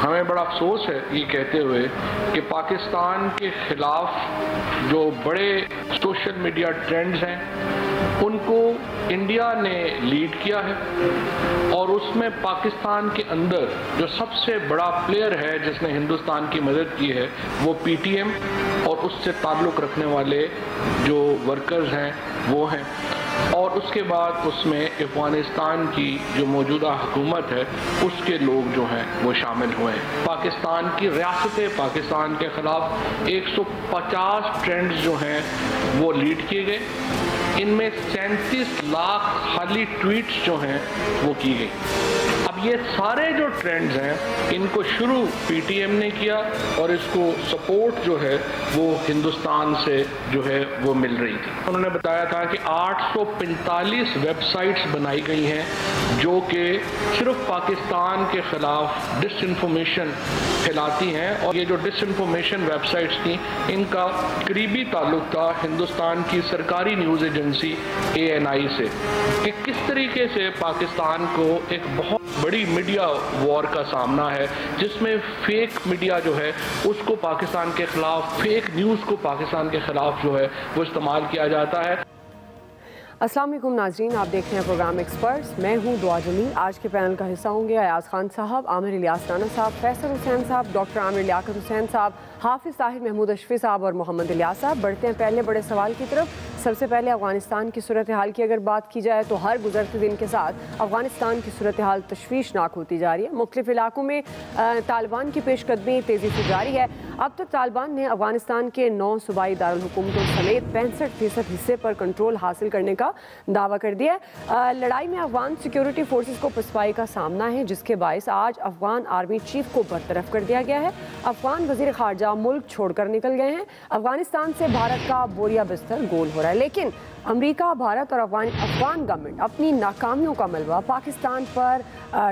ہمیں بڑا افسوس ہے یہ کہتے ہوئے کہ پاکستان کے خلاف جو بڑے سوشل میڈیا ٹرینڈز ہیں ان کو انڈیا نے لیڈ کیا ہے، اور اس میں پاکستان کے اندر جو سب سے بڑا پلیئر ہے جس نے ہندوستان کی مدد کی ہے وہ پی ٹی ایم اور اس سے تعلق رکھنے والے جو ورکرز ہیں وہ ہیں، اور اس کے بعد اس میں افغانستان کی جو موجودہ حکومت ہے اس کے لوگ جو ہیں وہ شامل ہوئے ہیں۔ پاکستان کی ریاست پاکستان کے خلاف 150 ٹرینڈز جو ہیں وہ لیڈ کیے گئے، ان میں 37 لاکھ خالی ٹویٹس جو ہیں وہ کی گئی۔ اب یہ سارے جو ٹرینڈز ہیں ان کو شروع پی ٹی ایم نے کیا، اور اس کو سپورٹ جو ہے وہ ہندوستان سے جو ہے وہ مل رہی تھی۔ انہوں نے بتایا تھا کہ 845 ویب سائٹس بنائی گئی ہیں جو کہ صرف پاکستان کے خلاف ڈس انفارمیشن پھیلاتی ہیں، اور یہ جو ڈس انفارمیشن ویب سائٹس تھیں ان کا قریبی تعلق تھا ہندوستان کی سرکاری نیوز ایجنسی ANI سے، کہ کس طریقے سے پاکستان کو ایک بہت بڑی میڈیا وار کا سامنا ہے جس میں فیک میڈیا جو ہے اس کو پاکستان کے خلاف، فیک نیوز کو پاکستان کے خلاف جو ہے وہ استعمال کیا جاتا ہے۔ السلام علیکم ناظرین، آپ دیکھ رہے ہیں پروگرام ایکسپرٹس، میں ہوں دعا جمیل۔ آج کے پینل کا حصہ ہوں گے ایاز خان صاحب، عامر الیاس رانا صاحب، فیصل حسین صاحب، ڈاکٹر عامر لیاقت حسین صاحب، حافظ طاہر محمود اشفی صاحب اور محمد الیاس صاحب۔ بڑھتے ہیں پہلے بڑے سوال کی طرف۔ سب سے پہلے افغانستان کی صورتحال کی اگر بات کی جائے تو ہر گزرتے دن کے ساتھ افغانستان کی صورتحال تشویشناک ہوتی جا رہی ہے۔ مختلف علاقوں میں طالبان کی پیش قدمی تیزی سے جاری ہے۔ اب تک طالبان نے افغانستان کے 9 صوبائی دارالحکومتوں سمیت 65% حصے پر کنٹرول حاصل کرنے کا دعویٰ کر دیا ہے۔ لڑائی میں افغان سیکیورٹی فورسز کو پسپائی کا سامنا ہے، جس کے باعث آج افغان آرمی چیف کو برطرف کر دیا گیا ہے۔ افغان وزیر خارجہ ملک چھوڑ کر نکل گئے ہیں۔ افغانستان سے بھارت کا بوریا بستر گول ہو رہا ہے، لیکن امریکہ، بھارت اور افغان گورنمنٹ اپنی ناکامیوں کا ملبہ پاکستان پر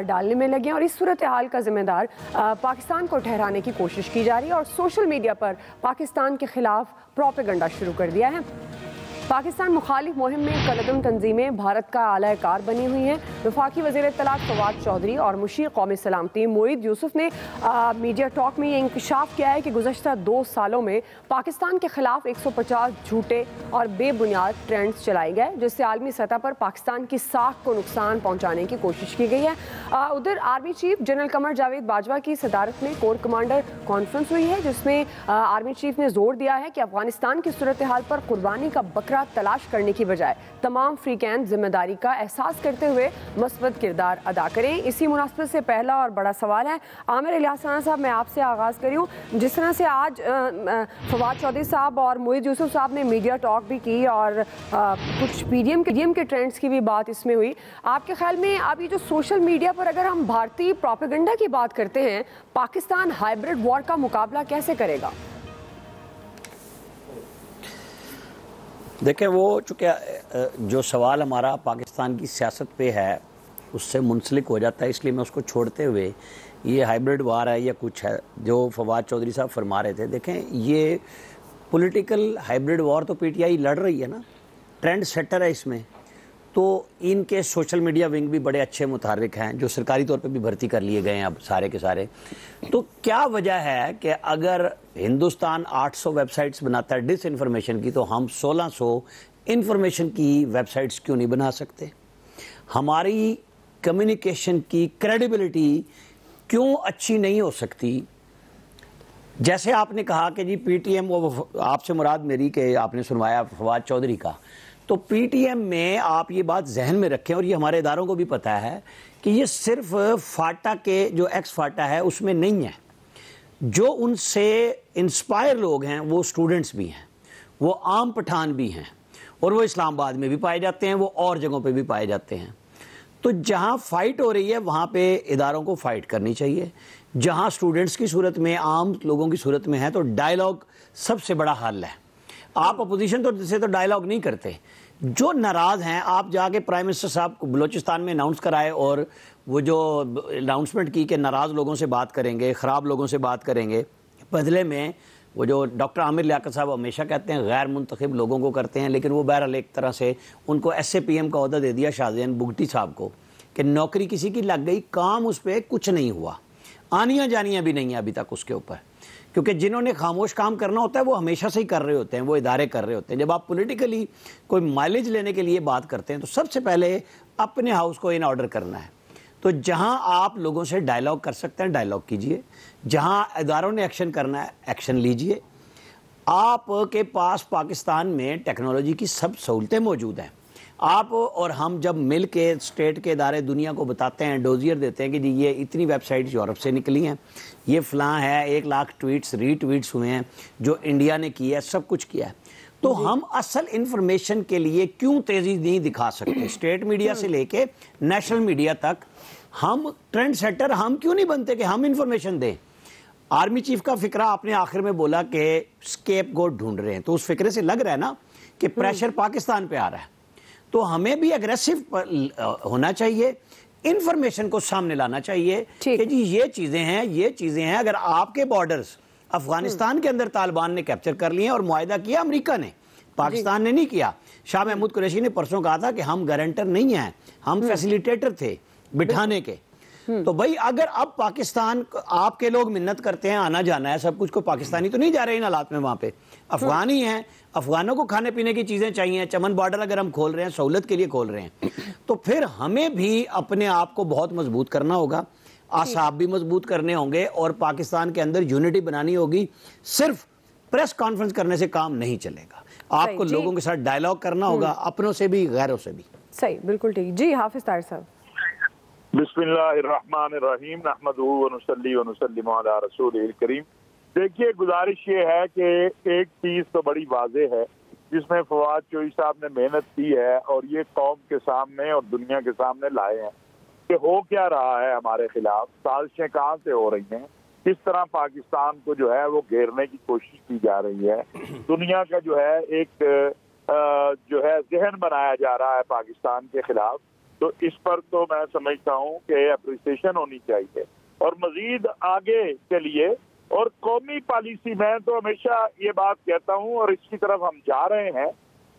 ڈالنے میں لگے ہیں، اور اس صورتحال کا ذمہ دار پاکستان کو ٹھہرانے کی کوشش کی جا رہی ہے، اور سوشل میڈیا پر پاکستان کے خلاف پروپیگنڈا شروع کر دیا ہے۔ پاکستان مخالف مہم میں کلعدم تنظیمیں بھارت کا اعلی کار بنی ہوئی ہیں۔ وفاقی وزیر اطلاعات فواد چودھری اور مشیر قومی سلامتی معید یوسف نے میڈیا ٹاک میں یہ انکشاف کیا ہے کہ گزشتہ 2 سالوں میں پاکستان کے خلاف 150 جھوٹے اور بے بنیاد ٹرینڈز چلائے گئے، جس سے عالمی سطح پر پاکستان کی ساکھ کو نقصان پہنچانے کی کوشش کی گئی ہے۔ ادھر army chief general Qamar Javed Bajwa کی صدارت میں کور کمانڈر کانفرنس ہوئی ہے، جس میں آرمی چیف نے زور دیا ہے کہ افغانستان کی صورتحال پر قربانی کا بکرا تلاش کرنے کی بجائے تمام فریقین ذمہ داری کا احساس کرتے ہوئے مثبت کردار ادا کریں۔ اسی مناسبت سے پہلا اور بڑا سوال ہے، عامر الیاس رانا صاحب، میں آپ سے آغاز کری ہوں۔ جس طرح سے آج فواد چودھری صاحب اور معید یوسف صاحب نے میڈیا ٹاک بھی کی اور کچھ پی ڈی ایم کے ٹرینڈز کی بھی بات اس میں ہوئی، آپ کے خیال میں اب یہ جو سوشل میڈیا پر اگر ہم بھارتی پروپیگنڈا کی بات کرتے ہیں، پاکستان ہائبرڈ وار کا مقابلہ کیسے کرے گا؟ دیکھیں، وہ چونکہ جو سوال ہمارا پاکستان کی سیاست پہ ہے اس سے منسلک ہو جاتا ہے، اس لیے میں اس کو چھوڑتے ہوئے یہ ہائبرڈ وار ہے یا کچھ ہے جو فواد چودھری صاحب فرما رہے تھے، دیکھیں یہ پولیٹیکل ہائبرڈ وار تو پی ٹی آئی لڑ رہی ہے نا، ٹرینڈ سیٹر ہے اس میں، تو ان کے سوشل میڈیا ونگ بھی بڑے اچھے متحرک ہیں جو سرکاری طور پہ بھی بھرتی کر لیے گئے ہیں اب سارے کے سارے۔ تو کیا وجہ ہے کہ اگر ہندوستان 800 ویب سائٹس بناتا ہے ڈس انفارمیشن کی، تو ہم 1600 انفارمیشن کی ویب سائٹس کیوں نہیں بنا سکتے؟ ہماری کمیونیکیشن کی کریڈیبلٹی کیوں اچھی نہیں ہو سکتی؟ جیسے آپ نے کہا کہ جی پی ٹی ایم، وہ آپ سے مراد میری کہ آپ نے سنوایا فواد چودھری کا، تو پی ٹی ایم میں آپ یہ بات ذہن میں رکھیں، اور یہ ہمارے اداروں کو بھی پتہ ہے کہ یہ صرف فاٹا کے جو ایکس فاٹا ہے اس میں نہیں ہے، جو ان سے انسپائر لوگ ہیں وہ اسٹوڈنٹس بھی ہیں، وہ عام پٹھان بھی ہیں، اور وہ اسلام آباد میں بھی پائے جاتے ہیں، وہ اور جگہوں پہ بھی پائے جاتے ہیں۔ تو جہاں فائٹ ہو رہی ہے وہاں پہ اداروں کو فائٹ کرنی چاہیے، جہاں اسٹوڈنٹس کی صورت میں، عام لوگوں کی صورت میں ہے تو ڈائلاگ سب سے بڑا حل ہے۔ آپ اپوزیشن سے تو ڈائلاگ نہیں کرتے، جو ناراض ہیں آپ جا کے پرائم منسٹر صاحب کو بلوچستان میں اناؤنس کرائے، اور وہ جو اناؤنسمنٹ کی کہ ناراض لوگوں سے بات کریں گے، خراب لوگوں سے بات کریں گے، بدلے میں وہ جو ڈاکٹر عامر لیاقت صاحب ہمیشہ کہتے ہیں غیر منتخب لوگوں کو کرتے ہیں، لیکن وہ بہرحال ایک طرح سے ان کو ایس اے پی ایم کا عہدہ دے دیا شاہ زین بگٹی صاحب کو، کہ نوکری کسی کی لگ گئی، کام اس پہ کچھ نہیں ہوا۔ آنیاں جانیاں بھی نہیں ہیں ابھی تک اس کے اوپر، کیونکہ جنہوں نے خاموش کام کرنا ہوتا ہے وہ ہمیشہ سے ہی کر رہے ہوتے ہیں، وہ ادارے کر رہے ہوتے ہیں۔ جب آپ پولیٹیکلی کوئی مائلیج لینے کے لیے بات کرتے ہیں تو سب سے پہلے اپنے ہاؤس کو ان آرڈر کرنا ہے۔ تو جہاں آپ لوگوں سے ڈائلاگ کر سکتے ہیں ڈائلاگ کیجئے، جہاں اداروں نے ایکشن کرنا ہے ایکشن لیجئے۔ آپ کے پاس پاکستان میں ٹیکنالوجی کی سب سہولتیں موجود ہیں۔ آپ اور ہم جب مل کے اسٹیٹ کے ادارے دنیا کو بتاتے ہیں، ڈوزیئر دیتے ہیں کہ جی یہ اتنی ویب سائٹس یورپ سے نکلی ہیں، یہ فلاں ہے، 1 لاکھ ٹویٹس ری ٹویٹس ہوئے ہیں جو انڈیا نے کیا ہے، سب کچھ کیا ہے، تو ہم اصل انفارمیشن کے لیے کیوں تیزی نہیں دکھا سکتے؟ اسٹیٹ میڈیا سے لے کے نیشنل میڈیا تک ہم ٹرینڈ سیٹر ہم کیوں نہیں بنتے کہ ہم انفارمیشن دیں؟ آرمی چیف کا فکرہ آپ نے آخر میں بولا کہ اسکیپ گوٹ ڈھونڈ رہے ہیں، تو اس فکرے سے لگ رہا ہے نا کہ پریشر پاکستان پہ آ رہا ہے، تو ہمیں بھی اگریسو ہونا چاہیے، انفارمیشن کو سامنے لانا چاہیے کہ جی یہ چیزیں ہیں۔ اگر آپ کے بارڈرز افغانستان کے اندر طالبان نے کیپچر کر لیے اور معاہدہ کیا امریکہ نے، پاکستان نے نہیں کیا۔ شاہ محمود قریشی نے پرسوں کہا تھا کہ ہم گارنٹر نہیں ہیں، ہم فیسیلیٹیٹر تھے بٹھانے کے۔ تو بھائی اگر اب پاکستان آپ کے لوگ منت کرتے ہیں آنا جانا ہے سب کچھ، کو پاکستانی تو نہیں جا رہے ان حالات میں، وہاں پہ افغان ہی ہیں، افغانوں کو کھانے پینے کی چیزیں چاہیے، چمن بارڈر اگر ہم کھول رہے ہیں سہولت کے لیے کھول رہے ہیں، تو پھر ہمیں بھی اپنے آپ کو بہت مضبوط کرنا ہوگا، اعصاب بھی مضبوط کرنے ہوں گے، اور پاکستان کے اندر یونٹی بنانی ہوگی۔ صرف پریس کانفرنس کرنے سے کام نہیں چلے گا، آپ کو لوگوں کے ساتھ ڈائلاگ کرنا ہوگا، اپنوں سے بھی غیروں سے بھی۔ صحیح، بالکل ٹھیک۔ جی حافظ طاہر صاحب۔ بسم اللہ الرحمن الرحیم، نحمدہ ونصلی ونسلم علی رسولہ الکریم۔ دیکھیے گزارش یہ ہے کہ ایک چیز تو بڑی واضح ہے جس میں فواد چوہی صاحب نے محنت کی ہے اور یہ قوم کے سامنے اور دنیا کے سامنے لائے ہیں کہ ہو کیا رہا ہے ہمارے خلاف، سازشیں کہاں سے ہو رہی ہیں، کس طرح پاکستان کو جو ہے وہ گھیرنے کی کوشش کی جا رہی ہے، دنیا کا جو ہے ایک جو ہے ذہن بنایا جا رہا ہے پاکستان کے خلاف۔ تو اس پر تو میں سمجھتا ہوں کہ اپریسیشن ہونی چاہیے، اور مزید آگے کے لیے اور قومی پالیسی میں تو ہمیشہ یہ بات کہتا ہوں اور اس کی طرف ہم جا رہے ہیں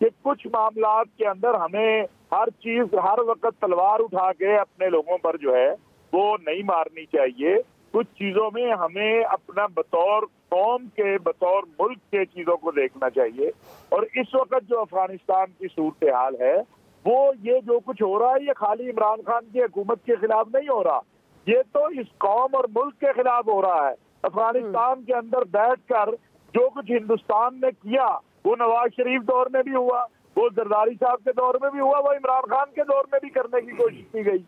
کہ کچھ معاملات کے اندر ہمیں ہر چیز ہر وقت تلوار اٹھا کے اپنے لوگوں پر جو ہے وہ نہیں مارنی چاہیے۔ کچھ چیزوں میں ہمیں اپنا بطور قوم کے بطور ملک کے چیزوں کو دیکھنا چاہیے، اور اس وقت جو افغانستان کی صورتحال ہے وہ یہ جو کچھ ہو رہا ہے یہ خالی عمران خان کی حکومت کے خلاف نہیں ہو رہا، یہ تو اس قوم اور ملک کے خلاف ہو رہا ہے۔ افغانستان کے اندر بیٹھ کر جو کچھ ہندوستان نے کیا وہ نواز شریف دور میں بھی ہوا، وہ زرداری صاحب کے دور میں بھی ہوا، وہ عمران خان کے دور میں بھی کرنے کی کوشش کی گئی۔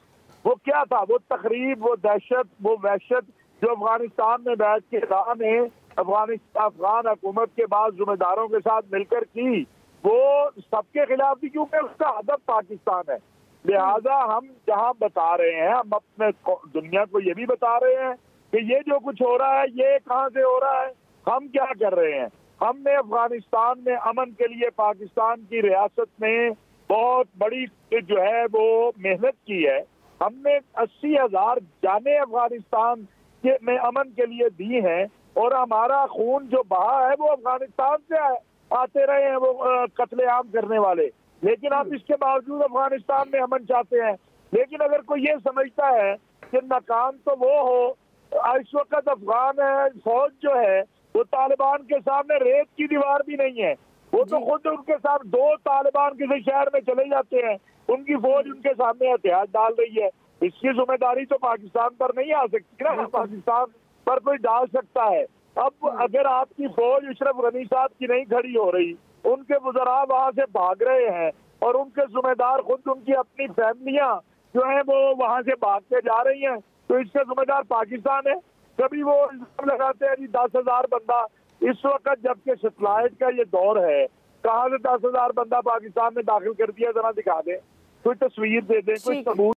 وہ کیا تھا؟ وہ تخریب، وہ دہشت، وہ وحشت جو افغانستان میں بیٹھ کے ایران نے افغان حکومت کے بعد ذمہ داروں کے ساتھ مل کر کی، وہ سب کے خلاف بھی، کیونکہ اس کا ہدف پاکستان ہے۔ لہذا ہم جہاں بتا رہے ہیں، ہم اپنے دنیا کو یہ بھی بتا رہے ہیں کہ یہ جو کچھ ہو رہا ہے یہ کہاں سے ہو رہا ہے، ہم کیا کر رہے ہیں۔ ہم نے افغانستان میں امن کے لیے پاکستان کی ریاست میں بہت بڑی جو ہے وہ محنت کی ہے، ہم نے 80,000 جانیں افغانستان میں امن کے لیے دی ہیں، اور ہمارا خون جو بہا ہے وہ افغانستان سے آتے رہے ہیں وہ قتل عام کرنے والے، لیکن آپ اس کے باوجود افغانستان میں امن چاہتے ہیں۔ لیکن اگر کوئی یہ سمجھتا ہے کہ ناکام تو وہ ہو، اس وقت افغان فوج جو ہے وہ طالبان کے سامنے ریت کی دیوار بھی نہیں ہے، وہ تو خود ان کے ساتھ 2 طالبان کسی شہر میں چلے جاتے ہیں، ان کی فوج ان کے سامنے احتیاط ڈال رہی ہے۔ اس کی ذمہ داری تو پاکستان پر نہیں آ سکتی نا، پاکستان پر کوئی ڈال سکتا ہے۔ اب اگر آپ کی فوج اشرف غنی صاحب کی نہیں کھڑی ہو رہی، ان کے وزراء وہاں سے بھاگ رہے ہیں اور ان کے ذمہ دار خود ان کی اپنی فیملیاں جو ہیں وہ وہاں سے بھاگ کے جا رہی ہیں، تو اس کا ذمہ دار پاکستان ہے۔ کبھی وہ الزام لگاتے ہیں جی 10,000 بندہ، اس وقت جبکہ سیٹلائٹ کا یہ دور ہے، کہاں سے 10,000 بندہ پاکستان میں داخل کر دیا، ذرا دکھا دیں، کوئی تصویر دے دیں، کوئی ثبوت۔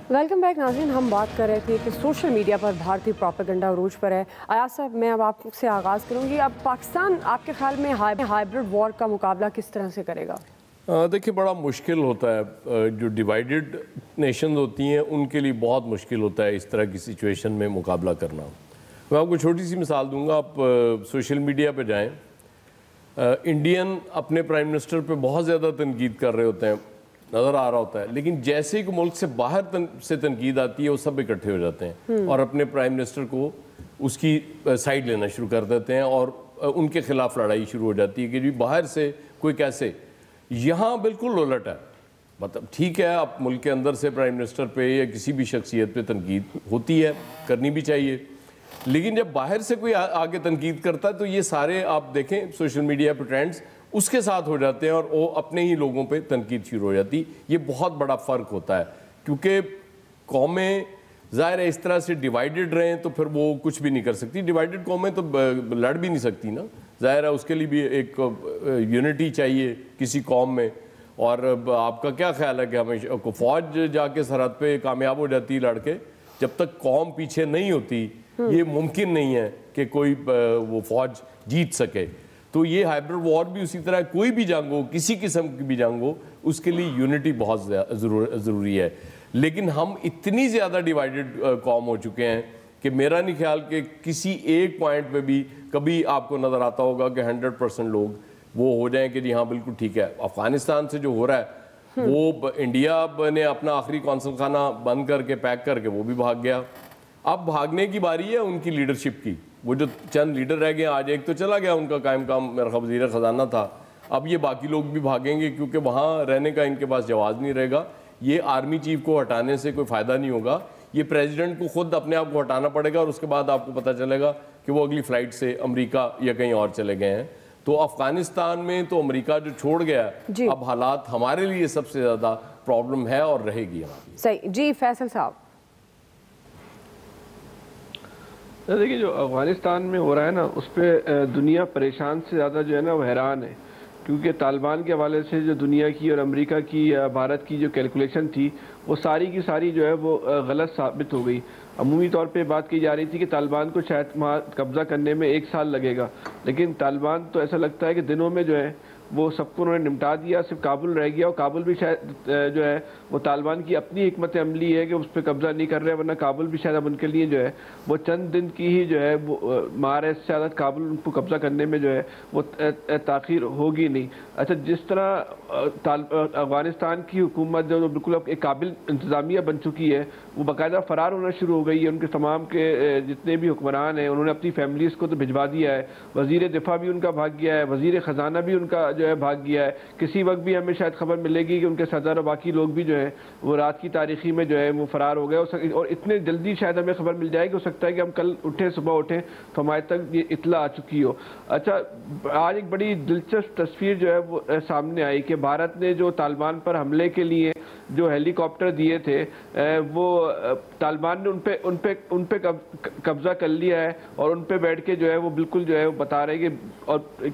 ویلکم بیک ناظرین، ہم بات کر رہے تھے کہ سوشل میڈیا پر بھارتی پروپیگنڈا عروج پر ہے۔ ایاز صاحب، میں اب آپ سے آغاز کروں گی، اب پاکستان آپ کے خیال میں ہائبرڈ وار کا مقابلہ کس طرح سے کرے گا؟ دیکھیے بڑا مشکل ہوتا ہے، جو ڈیوائیڈڈ نیشنز ہوتی ہیں ان کے لیے بہت مشکل ہوتا ہے اس طرح کی سچویشن میں مقابلہ کرنا۔ میں آپ کو چھوٹی سی مثال دوں گا، آپ سوشل میڈیا پہ جائیں، انڈین اپنے پرائم منسٹر پہ بہت زیادہ تنقید کر رہے ہوتے ہیں، نظر آ رہا ہوتا ہے، لیکن جیسے کہ ملک سے باہر سے تنقید آتی ہے وہ سب اکٹھے ہو جاتے ہیں اور اپنے پرائم منسٹر کو اس کی سائڈ لینا شروع کر دیتے ہیں اور ان کے خلاف لڑائی شروع ہو جاتی ہے کہ جی باہر سے کوئی کیسے. یہاں بالکل الٹ ہے. مطلب ٹھیک ہے اب ملک کے اندر سے پرائم منسٹر پہ یا کسی بھی شخصیت پہ تنقید ہوتی ہے، کرنی بھی چاہیے، لیکن جب باہر سے کوئی آگے تنقید کرتا ہے تو یہ سارے آپ دیکھیں سوشل میڈیا پہ ٹرینڈز اس کے ساتھ ہو جاتے ہیں اور وہ اپنے ہی لوگوں پہ تنقید شروع ہو جاتی. یہ بہت بڑا فرق ہوتا ہے کیونکہ قومیں ظاہر ہے اس طرح سے ڈیوائیڈڈ رہیں تو پھر وہ کچھ بھی نہیں کر سکتی. ڈیوائیڈڈ قومیں تو لڑ بھی نہیں سکتی نا، ظاہر ہے اس کے لیے بھی ایک یونٹی چاہیے کسی قوم میں. اور آپ کا کیا خیال ہے کہ ہمیں فوج جا کے سرحد پہ کامیاب ہو جاتی لڑ کے، جب تک قوم پیچھے نہیں ہوتی یہ ممکن نہیں ہے کہ کوئی وہ فوج جیت سکے. تو یہ ہائبرڈ وار بھی اسی طرح، کوئی بھی جنگ ہو، کسی قسم کی بھی جنگ ہو، اس کے لیے یونٹی بہت ضروری ہے. لیکن ہم اتنی زیادہ ڈیوائیڈڈ قوم ہو چکے ہیں کہ میرا نہیں خیال کہ کسی ایک پوائنٹ پہ بھی کبھی آپ کو نظر آتا ہوگا کہ 100% لوگ وہ ہو جائیں کہ جی ہاں بالکل ٹھیک ہے. افغانستان سے جو ہو رہا ہے وہ انڈیا نے اپنا آخری قونصل خانہ بند کر کے پیک کر کے وہ بھی بھاگ گیا. اب بھاگنے کی باری ہے ان کی لیڈرشپ کی. وہ جو چند لیڈر رہ گئے، آج ایک تو چلا گیا ان کا قائم کام میرا وزیر خزانہ تھا، اب یہ باقی لوگ بھی بھاگیں گے کیونکہ وہاں رہنے کا ان کے پاس جواز نہیں رہے گا. یہ آرمی چیف کو ہٹانے سے کوئی فائدہ نہیں ہوگا، یہ پریزیڈنٹ کو خود اپنے آپ کو ہٹانا پڑے گا اور اس کے بعد آپ کو پتہ چلے گا کہ وہ اگلی فلائٹ سے امریکہ یا کہیں اور چلے گئے ہیں. تو افغانستان میں تو امریکہ جو چھوڑ گیا اب حالات ہمارے لیے سب سے زیادہ پرابلم ہے اور رہے گی ہماری. صحیح. جی فیصل صاحب. دیکھیے جو افغانستان میں ہو رہا ہے نا اس پہ دنیا پریشان سے زیادہ جو ہے نا وہ حیران ہے، کیونکہ طالبان کے حوالے سے جو دنیا کی اور امریکہ کی یا بھارت کی جو کیلکولیشن تھی وہ ساری کی ساری جو ہے وہ غلط ثابت ہو گئی. عمومی طور پہ بات کی جا رہی تھی کہ طالبان کو شاید وہاں قبضہ کرنے میں 1 سال لگے گا، لیکن طالبان تو ایسا لگتا ہے کہ دنوں میں جو ہے وہ سب کو انہوں نے نمٹا دیا، صرف کابل رہ گیا. اور کابل بھی شاید جو ہے وہ طالبان کی اپنی حکمت عملی ہے کہ اس پہ قبضہ نہیں کر رہے، ورنہ کابل بھی شاید اب ان کے لیے جو ہے وہ چند دن کی ہی جو ہے وہ مار ہے، اس سے زیادہ کابل ان کو قبضہ کرنے میں جو ہے وہ تاخیر ہوگی نہیں. اچھا جس طرح افغانستان کی حکومت جو بالکل اب ایک قابل انتظامیہ بن چکی ہے، وہ باقاعدہ فرار ہونا شروع ہو گئی ہے. ان کے تمام کے جتنے بھی حکمران ہیں انہوں نے اپنی فیملیز کو تو بھجوا دیا ہے. وزیر دفاع بھی ان کا بھاگ گیا ہے، وزیر خزانہ بھی ان کا جو ہے بھاگ گیا ہے. کسی وقت بھی ہمیں شاید خبر ملے گی کہ ان کے صدر اور باقی لوگ بھی جو ہے وہ رات کی تاریخی میں جو ہے وہ فرار ہو گئے. اور اتنے جلدی شاید ہمیں خبر مل جائے کہ ہو سکتا ہے کہ ہم کل اٹھیں، صبح اٹھیں تو ہمارے تک یہ اطلاع آ چکی ہو. اچھا آج ایک بڑی دلچسپ تصویر جو ہے وہ سامنے آئی کہ بھارت نے جو طالبان پر حملے کے لیے جو ہیلی کاپٹر دیے تھے وہ طالبان نے ان پہ قبضہ کر لیا ہے اور ان پہ بیٹھ کے جو ہے وہ بالکل جو ہے وہ بتا رہے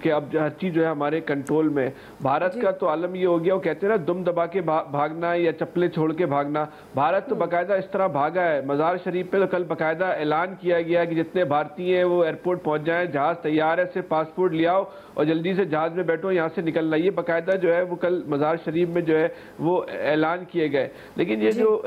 کہ اب ہر چیز جو ہے ہمارے کنٹرول میں. بھارت کا تو عالم یہ ہو گیا، وہ کہتے ہیں نا دم دبا کے بھاگنا یا چپلیں چھوڑ کے بھاگنا. بھارت تو باقاعدہ اس طرح بھاگا ہے. مزار شریف پہ تو کل باقاعدہ اعلان کیا گیا کہ جتنے بھارتی ہیں وہ ایئرپورٹ پہنچ جائیں، جہاز تیار ہے، صرف پاسپورٹ لے آؤ اور جلدی سے جہاز میں بیٹھو، یہاں سے نکلنا. یہ باقاعدہ جو ہے وہ کل مزار شریف میں جو ہے وہ اعلان کیے گئے. لیکن یہ جو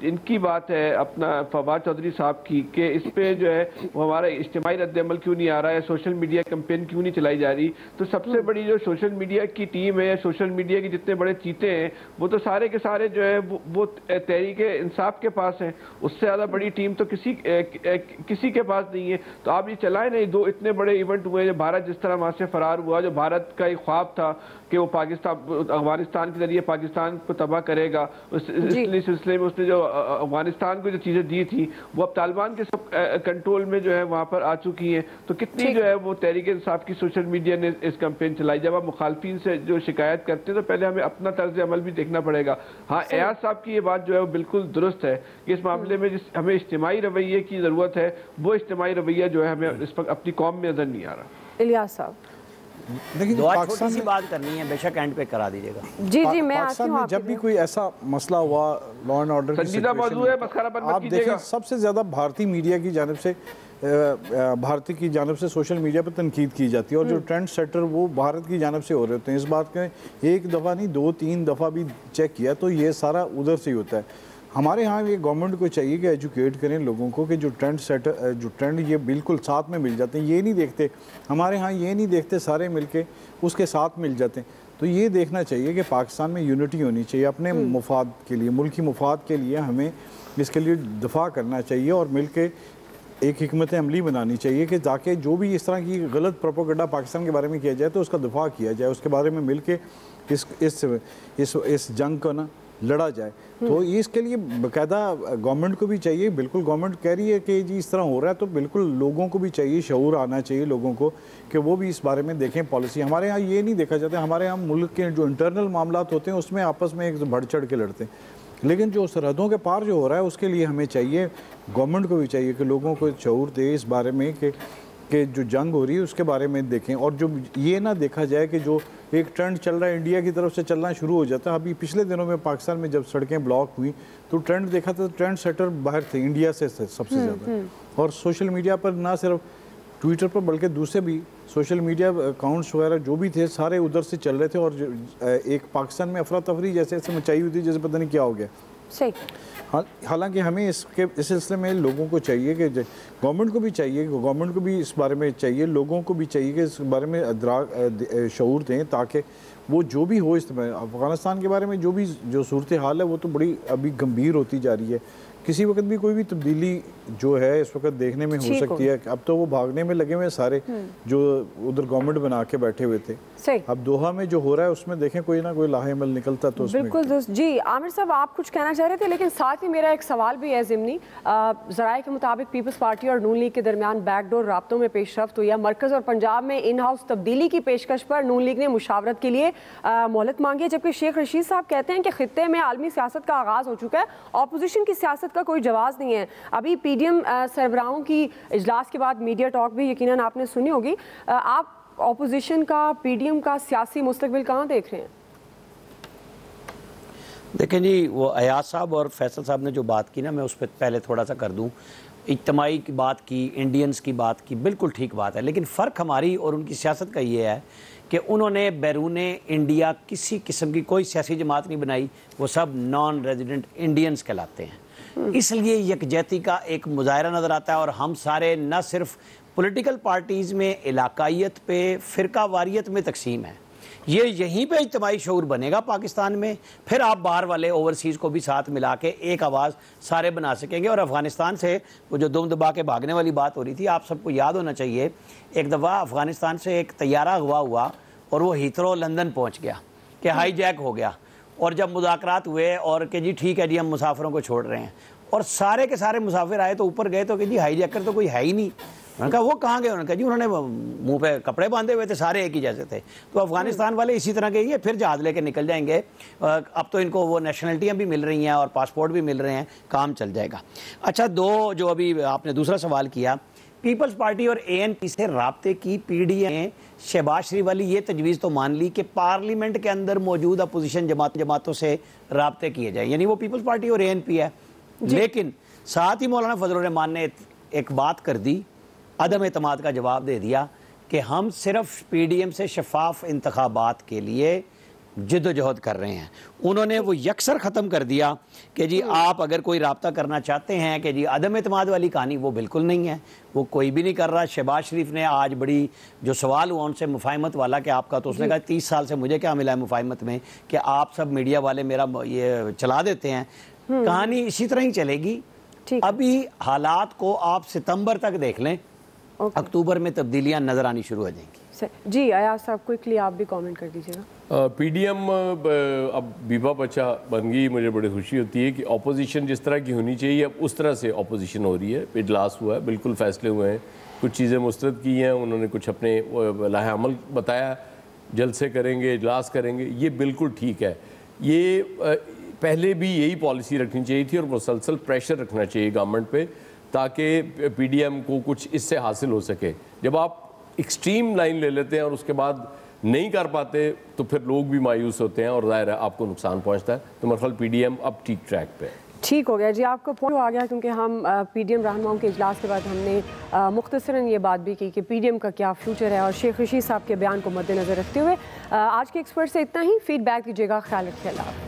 ان کی بات ہے اپنا فواد چودھری صاحب کی کہ اس پہ جو ہے وہ ہمارا اجتماعی رد عمل کیوں نہیں آ رہا ہے، سوشل میڈیا کیمپین کیوں نہیں چلائی جا رہی، تو سب سے بڑی جو سوشل میڈیا کی ٹیم ہے، سوشل میڈیا کے جتنے بڑے چیتے ہیں وہ تو سارے کے سارے جو ہے وہ تحریک انصاف کے پاس ہیں. اس سے زیادہ بڑی ٹیم تو کسی کے پاس نہیں ہے. تو آپ یہ چلائیں نہیں. دو اتنے بڑے ایونٹ ہوئے جو بھارت جس طرح وہاں سے فرار ہوا، جو بھارت کا ایک خواب تھا کہ وہ افغانستان کے ذریعے پاکستان کو تباہ کرے گا، اس سلسلے میں اس نے جو افغانستان کو جو چیزیں دی تھی وہ اب طالبان کے سب کنٹرول میں جو ہے وہاں پر آ چکی ہیں. تو کتنی جو ہے وہ تحریک انصاف کی سوشل میڈیا نے اس کمپین چلائی. جب آپ مخالفین سے جو شکایت کرتے ہیں تو پہلے ہمیں اپنا طرز عمل بھی دیکھنا پڑے گا. ہاں ایاز صاحب کی یہ بات جو ہے وہ بالکل درست ہے کہ اس معاملے میں ہمیں اجتماعی رویے کی ضرورت ہے. وہ اجتماعی رویہ جو ہے ہمیں اس وقت اپنی قوم میں نظر نہیں آ رہا. الیاس صاحب چھوٹی سی بات کرنی ہے، بے شک اینڈ پہ کرا دیجیے گا. جی میں پاکستان میں جب بھی کوئی ایسا مسئلہ ہوا لا اینڈ آرڈر کی سچویشن، آپ دیکھیں سب سے زیادہ بھارتی میڈیا کی جانب سے بھارتی کی جانب سے سوشل میڈیا پر تنقید کی جاتی ہے اور جو ٹرینڈ سیٹر وہ بھارت کی جانب سے ہو رہے ہوتے ہیں. اس بات کے ایک دفعہ نہیں 2-3 دفعہ بھی چیک کیا تو یہ سارا ادھر سے ہی ہوتا ہے. ہمارے ہاں یہ گورنمنٹ کو چاہیے کہ ایجوکیٹ کریں لوگوں کو کہ جو ٹرینڈ سیٹر جو ٹرینڈ یہ بالکل ساتھ میں مل جاتے ہیں. یہ نہیں دیکھتے ہمارے ہاں، یہ نہیں دیکھتے سارے مل کے اس کے ساتھ مل جاتے ہیں. تو یہ دیکھنا چاہیے کہ پاکستان میں یونٹی ہونی چاہیے، اپنے مفاد کے لیے، ملکی مفاد کے لیے ہمیں اس کے لیے دفاع کرنا چاہیے اور مل کے ایک حکمت عملی بنانی چاہیے کہ تاکہ جو بھی اس طرح کی غلط پروپیگنڈا پاکستان کے بارے میں کیا جائے تو اس کا دفاع کیا جائے، اس کے بارے میں مل کے اس جنگ کو نا لڑا جائے۔ تو اس کے لیے باقاعدہ گورنمنٹ کو بھی چاہیے، بالکل گورنمنٹ کہہ رہی ہے کہ جی اس طرح ہو رہا ہے تو بالکل لوگوں کو بھی چاہیے، شعور آنا چاہیے لوگوں کو کہ وہ بھی اس بارے میں دیکھیں پالیسی۔ ہمارے ہاں یہ نہیں دیکھا جاتا، ہمارے ہاں ملک کے جو انٹرنل معاملات ہوتے ہیں اس میں آپس میں ایک بڑھ چڑھ کے لڑتے ہیں، لیکن جو سرحدوں کے پار جو ہو رہا ہے اس کے لیے ہمیں چاہیے، گورنمنٹ کو بھی چاہیے کہ لوگوں کو شعور دے اس بارے میں کہ جو جنگ ہو رہی ہے اس کے بارے میں دیکھیں، اور جو یہ نہ دیکھا جائے کہ جو ایک ٹرینڈ چل رہا ہے انڈیا کی طرف سے چلنا شروع ہو جاتا ہے۔ ابھی پچھلے دنوں میں پاکستان میں جب سڑکیں بلاک ہوئی تو ٹرینڈ دیکھا تھا، ٹرینڈ سیٹر باہر تھے، انڈیا سے سب سے زیادہ، اور سوشل میڈیا پر نہ صرف ٹویٹر پر بلکہ دوسرے بھی سوشل میڈیا اکاؤنٹس وغیرہ جو بھی تھے سارے ادھر سے چل رہے تھے، اور ایک پاکستان میں افراتفری جیسے ایسے مچائی ہوئی تھی جیسے پتہ نہیں کیا ہو گیا۔ حالانکہ ہمیں اس سلسلے میں لوگوں کو چاہیے کہ گورنمنٹ کو بھی چاہیے، گورنمنٹ کو بھی اس بارے میں چاہیے، لوگوں کو بھی چاہیے کہ اس بارے میں شعور دیں تاکہ وہ جو بھی ہو اس میں افغانستان کے بارے میں جو صورتحال ہے وہ تو بڑی ابھی گمبھیر ہوتی جا رہی ہے، کسی وقت بھی کوئی بھی تبدیلی جو ہے اس وقت دیکھنے میں ہو سکتی ہے۔ اب تو وہ بھاگنے میں لگے ہوئے سارے جو ادھر گورنمنٹ بنا کے بیٹھے ہوئے تھے، اب دوحہ میں جو ہو رہا ہے اس میں دیکھیں کوئی نہ کوئی لاہ عمل نکلتا تو اس میں بالکل درست۔ جی عامر صاحب آپ کچھ کہنا چاہ رہے تھے، لیکن ساتھ ہی میرا ایک سوال بھی ہے ضمنی، ذرائع کے مطابق پیپلز پارٹی اور نون لیگ کے درمیان بیک ڈور رابطوں میں پیش رفت ہوئی ہے، مرکز اور پنجاب میں ان ہاؤس تبدیلی کی پیشکش پر نون لیگ نے مشاورت کے لیے مہلت مانگی ہے، جبکہ شیخ رشید صاحب کہتے ہیں کہ خطے میں عالمی سیاست کا آغاز ہو چکا ہے، اپوزیشن کی سیاست کا کوئی جواز نہیں ہے۔ ابھی پی ڈی ایم سربراہوں کی اجلاس کے بعد میڈیا ٹاک بھی یقیناً آپ نے سنی ہوگی، آپ اپوزیشن کا، پی ڈی ایم کا سیاسی مستقبل کہاں دیکھ رہے ہیں؟ دیکھیں جی، وہ ایاز صاحب اور فیصل صاحب نے جو بات کی نا، میں اس پہ پہلے تھوڑا سا کر دوں، اجتماعی کی بات کی، انڈینز کی بات کی، بالکل ٹھیک بات ہے، لیکن فرق ہماری اور ان کی سیاست کا یہ ہے کہ انہوں نے بیرون انڈیا کسی قسم کی کوئی سیاسی جماعت نہیں بنائی، وہ سب نان ریزیڈنٹ انڈینز کہلاتے ہیں، اس لیے یکجہتی کا ایک مظاہرہ نظر آتا ہے، اور ہم سارے نہ صرف پولیٹیکل پارٹیز میں علاقائیت پہ، فرقہ واریت میں تقسیم ہے، یہ یہیں پہ اجتماعی شعور بنے گا پاکستان میں، پھر آپ باہر والے اوورسیز کو بھی ساتھ ملا کے ایک آواز سارے بنا سکیں گے۔ اور افغانستان سے وہ جو دم دبا کے بھاگنے والی بات ہو رہی تھی، آپ سب کو یاد ہونا چاہیے، ایک دفعہ افغانستان سے ایک طیارہ اغوا ہوا اور وہ ہیتھرو لندن پہنچ گیا کہ ہائی جیک ہو گیا، اور جب مذاکرات ہوئے اور کہ جی ٹھیک ہے جی ہم مسافروں کو چھوڑ رہے ہیں، اور سارے کے سارے مسافر آئے تو اوپر گئے تو کہ جی ہائی جیکر تو کوئی ہے ہی نہیں، انہوں نے کہا وہ کہاں گئے، انہوں نے کہا جی انہوں نے منہ پہ کپڑے باندھے ہوئے تھے، سارے ایک ہی جیسے تھے۔ تو افغانستان والے اسی طرح کے یہ پھر جہاز لے کے نکل جائیں گے، اب تو ان کو وہ نیشنلٹیاں بھی مل رہی ہیں اور پاسپورٹ بھی مل رہے ہیں، کام چل جائے گا۔ اچھا، دو جو ابھی آپ نے دوسرا سوال کیا، پیپلز پارٹی اور اے این پی سے رابطے کی پی ڈی ایم نے شہباز شریف والی یہ تجویز تو مان لی کہ پارلیمنٹ کے اندر موجود اپوزیشن جماعتوں سے رابطے کیے جائیں، یعنی وہ پیپلز پارٹی اور اے این پی ہے، لیکن ساتھ ہی مولانا فضل الرحمان نے ایک بات کر دی، عدم اعتماد کا جواب دے دیا کہ ہم صرف پی ڈی ایم سے شفاف انتخابات کے لیے جد و جہد کر رہے ہیں۔ انہوں نے وہ یکسر ختم کر دیا کہ جی آپ اگر کوئی رابطہ کرنا چاہتے ہیں کہ جی عدم اعتماد والی کہانی وہ بالکل نہیں ہے، وہ کوئی بھی نہیں کر رہا۔ شہباز شریف نے آج بڑی جو سوال ہوا ان سے مفاہمت والا کہ آپ کا، تو اس نے کہا 30 سال سے مجھے کیا ملا ہے مفاہمت میں کہ آپ سب میڈیا والے میرا یہ چلا دیتے ہیں، کہانی اسی طرح ہی چلے گی۔ ابھی حالات کو آپ ستمبر تک دیکھ لیں، اکتوبر میں تبدیلیاں نظر آنی شروع ہو جائیں گی۔ جی ایاز صاحب کوئکلی آپ بھی کامنٹ کر دیجیے گا۔ پی ڈی ایم اب بیبا بچہ بن گئی، مجھے بڑی خوشی ہوتی ہے کہ اپوزیشن جس طرح کی ہونی چاہیے اب اس طرح سے اپوزیشن ہو رہی ہے۔ اجلاس ہوا ہے، بالکل فیصلے ہوئے ہیں، کچھ چیزیں مسترد کی ہیں، انہوں نے کچھ اپنے لاہ عمل بتایا، جلسے کریں گے، اجلاس کریں گے، یہ بالکل ٹھیک ہے۔ یہ پہلے بھی یہی پالیسی رکھنی چاہیے تھی اور مسلسل پریشر رکھنا چاہیے گورنمنٹ پہ تاکہ پی ڈی ایم کو کچھ اس سے حاصل ہو سکے۔ جب آپ ایکسٹریم لائن لے لیتے ہیں اور اس کے بعد نہیں کر پاتے تو پھر لوگ بھی مایوس ہوتے ہیں اور ظاہر ہے آپ کو نقصان پہنچتا ہے۔ تو میرا خیال پی ڈی ایم اب ٹھیک ٹریک پہ ہے۔ ٹھیک ہو گیا جی، آپ کا پوائنٹ آ گیا، کیونکہ ہم پی ڈی ایم رہنماؤں کے اجلاس کے بعد ہم نے مختصراً یہ بات بھی کی کہ پی ڈی ایم کا کیا فیوچر ہے، اور شیخ رشید صاحب کے بیان کو مد نظر رکھتے ہوئے آج کے ایکسپرٹ سے اتنا ہی۔ فیڈ بیک دیجیے گا، خیال رکھیے، اللہ حافظ۔